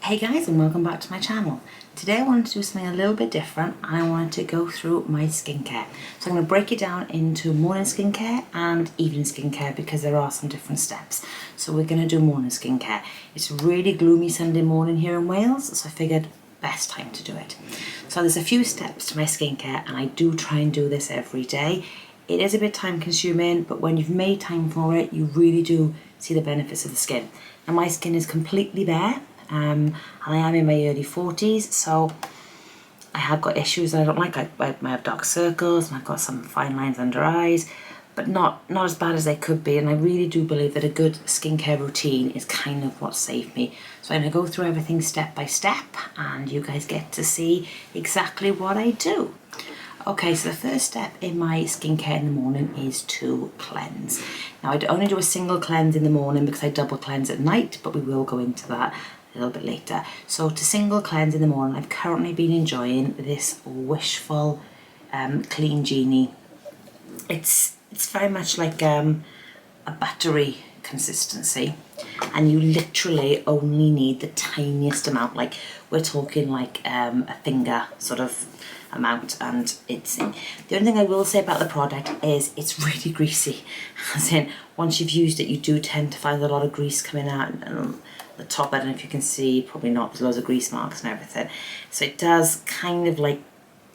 Hey guys, and welcome back to my channel. Today I wanted to do something a little bit different and I wanted to go through my skincare. So I'm going to break it down into morning skincare and evening skincare because there are some different steps. So we're going to do morning skincare. It's a really gloomy Sunday morning here in Wales, so I figured best time to do it. So there's a few steps to my skincare and I do try and do this every day. It is a bit time consuming, but when you've made time for it, you really do see the benefits of the skin. Now my skin is completely bare. And I am in my early 40s, so I have got issues that I don't like. I might have dark circles and I've got some fine lines under eyes, but not as bad as they could be. And I really do believe that a good skincare routine is kind of what saved me. So I'm going to go through everything step by step and you guys get to see exactly what I do. Okay, so the first step in my skincare in the morning is to cleanse. Now I only do a single cleanse in the morning because I double cleanse at night, but we will go into that a little bit later. So to single cleanse in the morning, I've currently been enjoying this Wishful Clean Genie. It's very much like a buttery consistency, and you literally only need the tiniest amount. Like we're talking like a finger sort of amount, and it's the only thing I will say about the product is it's really greasy, as in once you've used it you do tend to find a lot of grease coming out and the top. I don't know if you can see, probably not, there's loads of grease marks and everything, so it does kind of like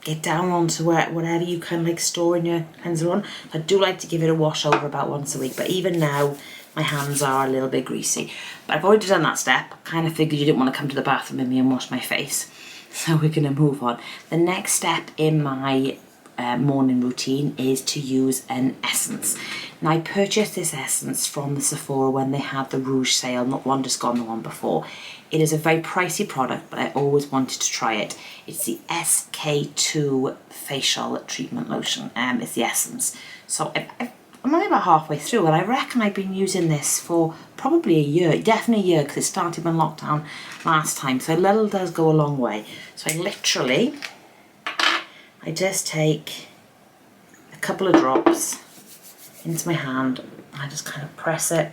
get down onto whatever you kind of like store in your cleanser on. I do like to give it a wash over about once a week, but even now my hands are a little bit greasy. But I've already done that step. Kind of figured you didn't want to come to the bathroom with me and wash my face, so we're going to move on. The next step in my morning routine is to use an essence. Now I purchased this essence from the Sephora when they had the Rouge sale, not one just gone, the one before. It is a very pricey product, but I always wanted to try it. It's the SKII facial treatment lotion. It's the essence. So I'm only about halfway through and I reckon I've been using this for probably a year, definitely a year, because it started when lockdown last time. So a little does go a long way. So I just take a couple of drops into my hand and I just kind of press it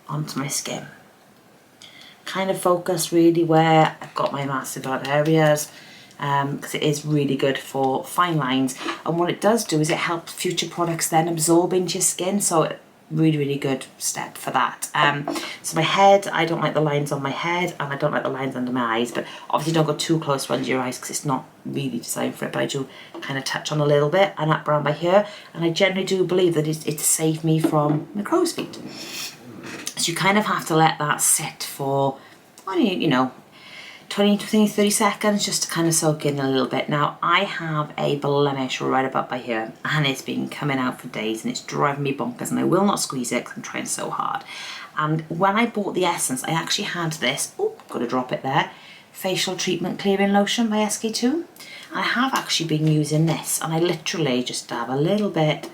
onto my skin. Kind of focus really where I've got my massive out areas, because it is really good for fine lines, and what it does do is it helps future products then absorb into your skin, so really good step for that. So my head, I don't like the lines on my head and I don't like the lines under my eyes, but obviously don't go too close under your eyes because it's not really designed for it, but I do kind of touch on a little bit and up around by here, and I generally do believe that it's saved me from my crow's feet. So you kind of have to let that sit for, you know, 20, 30 seconds just to kind of soak in a little bit. Now I have a blemish right about by here and it's been coming out for days and it's driving me bonkers, and I will not squeeze it because I'm trying so hard. And when I bought the essence, I actually had this, oh, got to drop it there, facial treatment clearing lotion by SKII. I have actually been using this and I literally just dab a little bit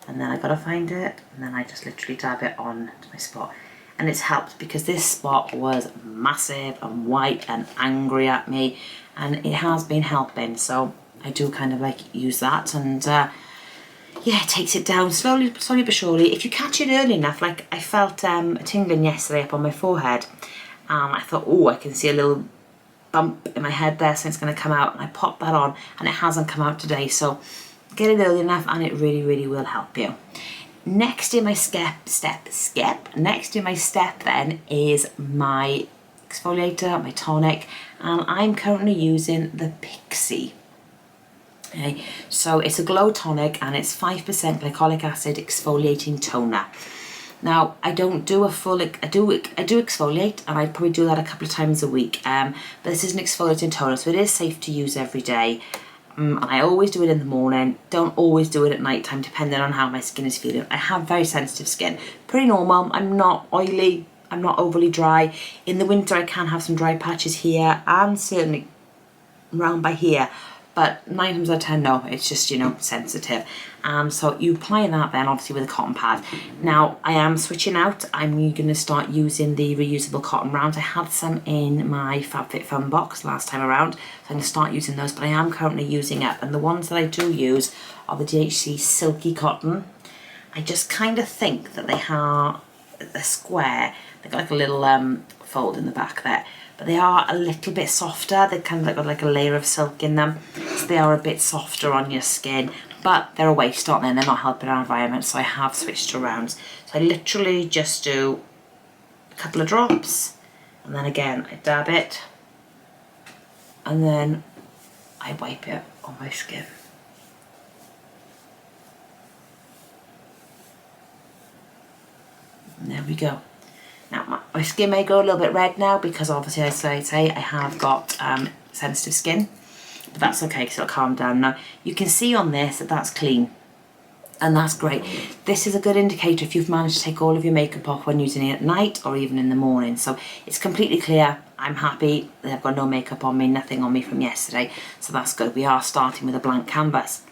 and then I gotta find it and then I just literally dab it on to my spot. And it's helped because this spot was massive and white and angry at me, and it has been helping. So I do kind of like use that, and yeah, it takes it down slowly but surely. If you catch it early enough, like I felt a tingling yesterday up on my forehead, and I thought, oh, I can see a little bump in my head there, so it's going to come out, and I popped that on and it hasn't come out today. So get it early enough and it really will help you. Next in my step then is my exfoliator, my tonic, and I'm currently using the Pixi. Okay, so it's a glow tonic and it's 5% glycolic acid exfoliating toner. Now I don't do a full, I do exfoliate, and I probably do that a couple of times a week, but this is an exfoliating toner, so it is safe to use every day. And I always do it in the morning, don't always do it at night time depending on how my skin is feeling. I have very sensitive skin, pretty normal, I'm not oily, I'm not overly dry. In the winter I can have some dry patches here and certainly around by here, but 9 times out of 10 no, it's just, you know, sensitive. So you apply that then obviously with a cotton pad. Now I am switching out, I'm going to start using the reusable cotton rounds. I had some in my FabFitFun box last time around, so I'm going to start using those, but I am currently using up, and the ones that I do use are the DHC Silky Cotton. I just kind of think that they are a square, they've got like a little fold in the back there, but they are a little bit softer. They're kind of got like a layer of silk in them, so they are a bit softer on your skin, but they're a waste, aren't they? And they're not helping our environment, so I have switched around. So I literally just do a couple of drops, and then again I dab it, and then I wipe it on my skin. And there we go. Now my skin may go a little bit red now because obviously, as I say, I have got sensitive skin, but that's okay because it'll calm down. Now you can see on this that that's clean, and that's great. This is a good indicator if you've managed to take all of your makeup off when using it at night or even in the morning. So it's completely clear. I'm happy. I've got no makeup on me, nothing on me from yesterday, so that's good. We are starting with a blank canvas.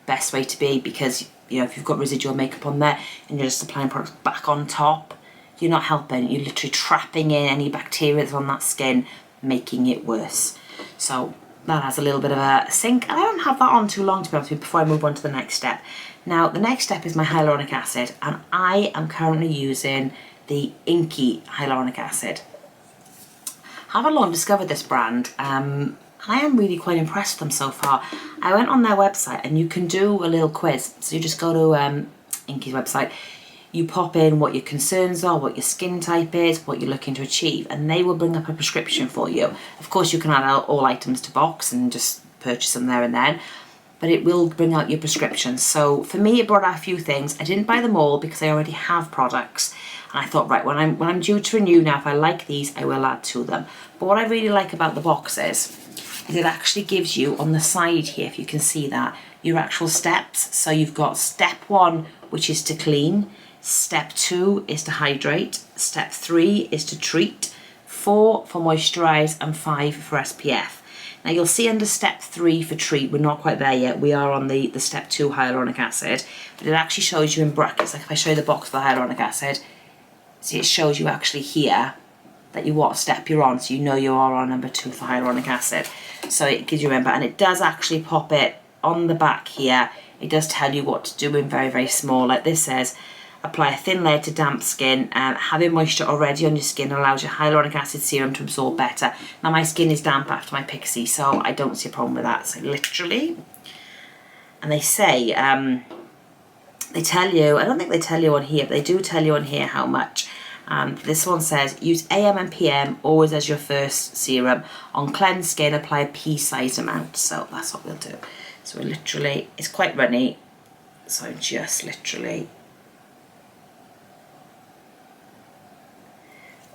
Best way to be, because you know, if you've got residual makeup on there and you're just applying products back on top, you're not helping. You're literally trapping in any bacteria that's on that skin, making it worse. So that has a little bit of a sink, and I don't have that on too long, to be honest with you, before I move on to the next step. Now the next step is my hyaluronic acid, and I am currently using the Inky hyaluronic acid. I haven't long discovered this brand, and I am really quite impressed with them so far. I went on their website and you can do a little quiz. So you just go to Inky's website, you pop in what your concerns are, what your skin type is, what you're looking to achieve, and they will bring up a prescription for you. Of course, you can add all items to box and just purchase them there and then, but it will bring out your prescription. So for me, it brought out a few things. I didn't buy them all because I already have products. And I thought, right, when I'm due to renew now, if I like these, I will add to them. But what I really like about the boxes is it actually gives you on the side here, if you can see that, your actual steps. So you've got step 1, which is to clean. Step 2 is to hydrate. Step 3 is to treat. 4 for moisturize, and 5 for SPF. Now you'll see under step 3 for treat, we're not quite there yet. We are on the step 2 hyaluronic acid, but it actually shows you in brackets. Like if I show you the box for the hyaluronic acid, see, it shows you actually here that what step you're on, so you know you are on number 2 for hyaluronic acid. So it gives you a number, and it does actually pop it on the back here. It does tell you what to do in very, very small. Like this says, apply a thin layer to damp skin. Having moisture already on your skin allows your hyaluronic acid serum to absorb better. Now my skin is damp after my Pixi, so I don't see a problem with that. So literally, and they say, they tell you, I don't think they tell you on here, but they do tell you on here how much. This one says, use AM and PM always as your first serum. On cleansed skin, apply a pea-sized amount. So that's what we'll do. So we're literally, it's quite runny, so I'm just literally,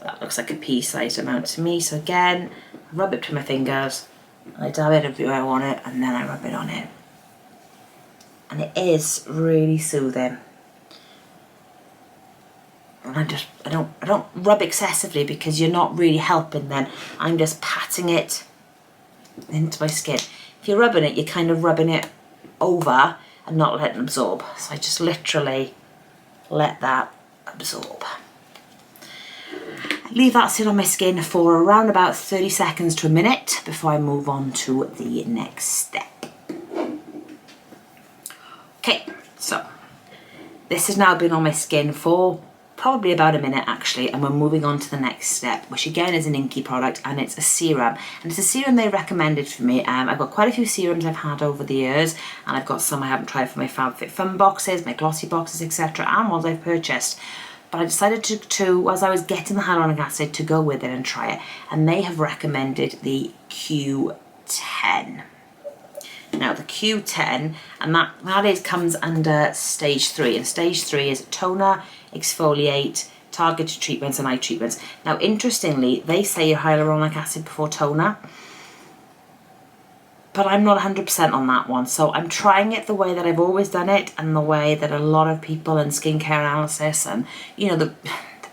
that looks like a pea-sized amount to me. So again, I rub it between my fingers, I dab it everywhere I want it, and then I rub it on it. And it is really soothing. And I don't rub excessively because you're not really helping then. I'm just patting it into my skin. If you're rubbing it, you're kind of rubbing it over and not letting it absorb. So I just literally let that absorb. I leave that sit on my skin for around about 30 seconds to a minute before I move on to the next step. Okay, so this has now been on my skin for probably about a minute actually, and we're moving on to the next step, which again is an Inky product, and it's a serum. And it's a serum they recommended for me. I've got quite a few serums I've had over the years, and I've got some I haven't tried for my FabFitFun boxes, my glossy boxes, etc., and ones I've purchased. But I decided to, as I was getting the hyaluronic acid, to go with it and try it. And they have recommended the Q10. Now the Q10, and that comes under stage 3, and stage 3 is toner, exfoliate, targeted treatments, and eye treatments. Now interestingly, they say your hyaluronic acid before toner, but I'm not 100% on that one. So I'm trying it the way that I've always done it, and the way that a lot of people in skincare analysis and, you know, the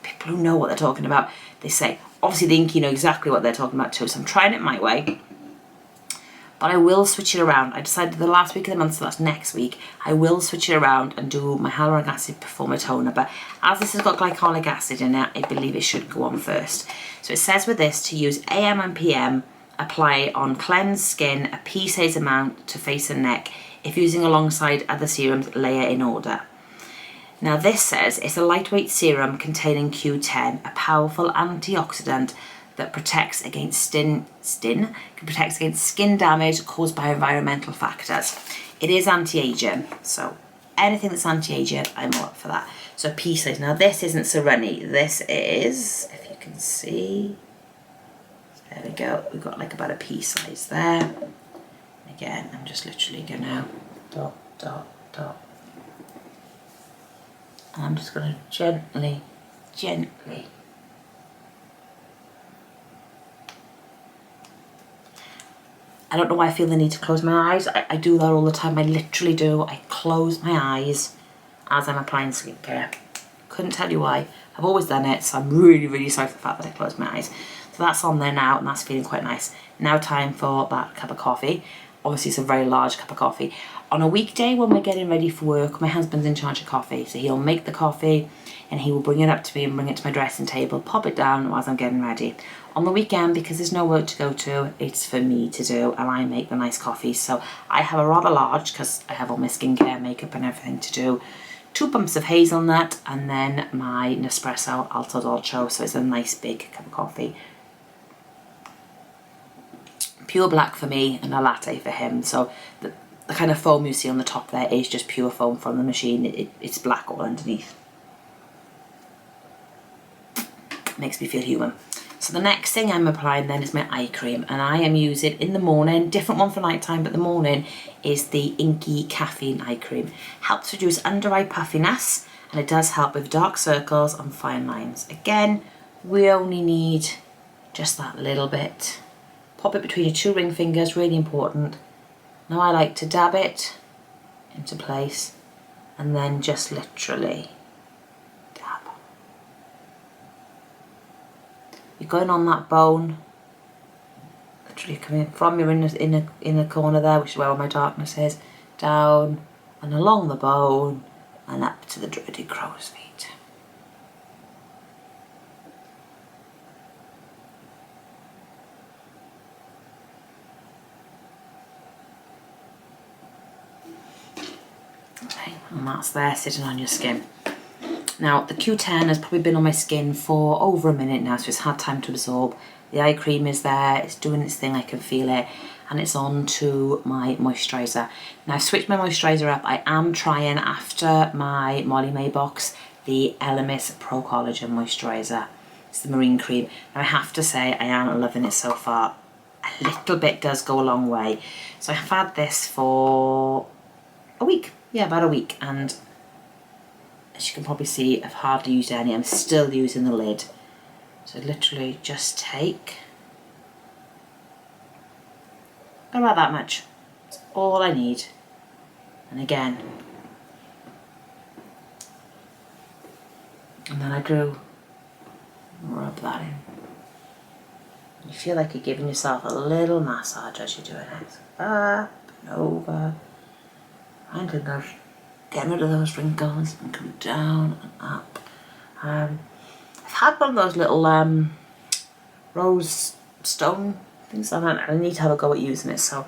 people who know what they're talking about, they say. Obviously the Inky know exactly what they're talking about too, so I'm trying it my way. But I will switch it around. I decided the last week of the month, so that's next week, I will switch it around and do my hyaluronic acid before my toner. But as this has got glycolic acid in it, I believe it should go on first. So it says with this to use AM and PM, apply on cleansed skin, a pea-sized amount to face and neck. If using alongside other serums, layer in order. Now this says it's a lightweight serum containing Q10, a powerful antioxidant that protects against skin damage caused by environmental factors. It is anti-aging, so anything that's anti-aging, I'm all up for that. So pea size. Now this isn't so runny. This is, if you can see, there we go. We've got like about a pea size there. Again, I'm just literally gonna dot, dot, dot. And I'm just gonna gently. I don't know why I feel the need to close my eyes. I do that all the time. I literally do. I close my eyes as I'm applying skincare. Couldn't tell you why. I've always done it, so I'm really, really sorry for the fact that I closed my eyes. So that's on there now, and that's feeling quite nice. Now time for that cup of coffee. Obviously, it's a very large cup of coffee. On a weekday when we're getting ready for work, my husband's in charge of coffee. So he'll make the coffee and he will bring it up to me and bring it to my dressing table, pop it down whilst I'm getting ready. On the weekend, because there's no work to go to, it's for me to do, and I make the nice coffee. So I have a rather large, because I have all my skincare, makeup and everything to do. 2 pumps of hazelnut and then my Nespresso Alto Dolce. So it's a nice big cup of coffee. Pure black for me and a latte for him. So the kind of foam you see on the top there is just pure foam from the machine. It's black all underneath. Makes me feel human. So the next thing I'm applying then is my eye cream, and I am using in the morning, different one for nighttime, but the morning is the Inky Caffeine eye cream. Helps reduce under eye puffiness, and it does help with dark circles and fine lines. Again, we only need just that little bit. Pop it between your 2 ring fingers, really important. Now I like to dab it into place and then just literally dab. You're going on that bone, literally coming from your inner corner there, which is where all my darkness is, down and along the bone and up to the dreaded crow's feet. Okay, and that's there sitting on your skin. Now the Q10 has probably been on my skin for over a minute now, so it's had time to absorb. The eye cream is there, it's doing its thing, I can feel it, and it's on to my moisturiser. Now I've switched my moisturiser up. I am trying, after my Molly May box, the Elemis Pro Collagen moisturiser. It's the marine cream. Now I have to say I am loving it so far. A little bit does go a long way. So I've had this for a week. Yeah, about a week, and as you can probably see, I've hardly used any. I'm still using the lid. So literally just take about that much. That's all I need. And again, and then I do rub that in. You feel like you're giving yourself a little massage as you're doing it. Up and over. And get rid of those wrinkles and come down and up. I've had one of those little rose stone things. I need to have a go at using it, so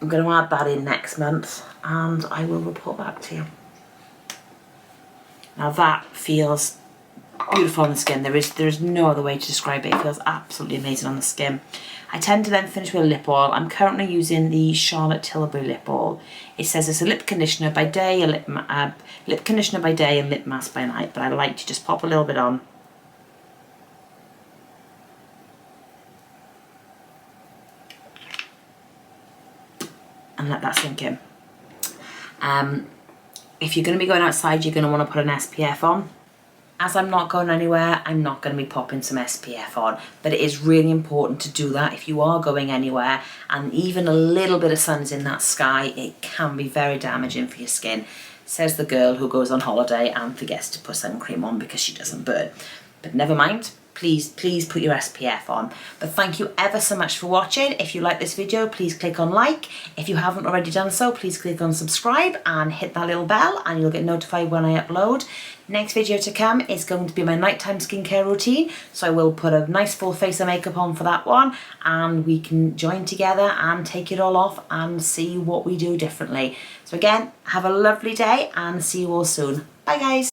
I'm going to add that in next month and I will report back to you. Now that feels beautiful on the skin. There is no other way to describe it. It feels absolutely amazing on the skin. I tend to then finish with a lip oil. I'm currently using the Charlotte Tilbury lip oil. It says it's a lip conditioner by day, lip conditioner by day and lip mask by night, but I like to just pop a little bit on. And let that sink in. If you're going to be going outside, you're going to want to put an SPF on. As I'm not going anywhere, I'm not going to be popping some SPF on, but it is really important to do that if you are going anywhere, and even a little bit of sun is in that sky, it can be very damaging for your skin. Says the girl who goes on holiday and forgets to put sun cream on because she doesn't burn. But never mind. Please put your SPF on. But thank you ever so much for watching. If you like this video, please click on like. If you haven't already done so, please click on subscribe and hit that little bell and you'll get notified when I upload. Next video to come is going to be my nighttime skincare routine. So I will put a nice full face of makeup on for that one and we can join together and take it all off and see what we do differently. So again, have a lovely day and see you all soon. Bye guys.